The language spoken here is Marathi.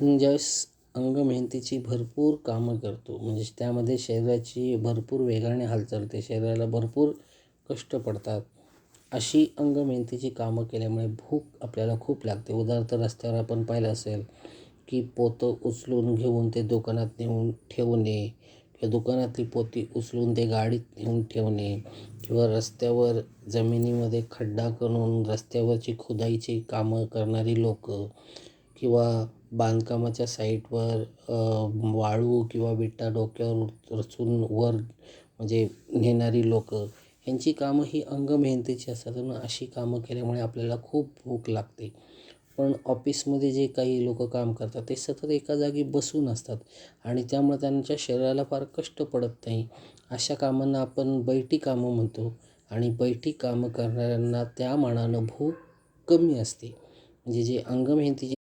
आपण ज्यावेळेस अंगमेहनतीची भरपूर कामं करतो म्हणजे त्यामध्ये शरीराची भरपूर वेगाने हालचाल होते, शरीराला भरपूर कष्ट पडतात. अशी अंगमेहनतीची कामं केल्यामुळे भूक आपल्याला खूप लागते. उदाहरणार्थ रस्त्यावर आपण पाहिलं असेल की पोतं उचलून घेऊन ते दुकानात नेऊन ठेवणे किंवा दुकानातली पोती उचलून ते गाडीत नेऊन ठेवणे किंवा रस्त्यावर जमिनीमध्ये खड्डा करून रस्त्यावरची खोदाईची कामं करणारी लोकं किंवा बांधकामाच्या साईटवर वाळू किंवा विटा डोक्यावर रचून वर म्हणजे नेणारी लोकं ह्यांची कामं ही अंगमेहनतीची असतात. म्हणून अशी कामं केल्यामुळे आपल्याला खूप भूक लागते. पण ऑफिसमध्ये जे काही लोकं काम करतात ते सतत एका जागी बसून असतात आणि त्यामुळे त्यांच्या शरीराला फार कष्ट पडत नाही. अशा कामांना आपण बैठी कामं म्हणतो आणि बैठी कामं करणाऱ्यांना त्या मानानं भूक कमी असते. म्हणजे जे अंगमेहनतीची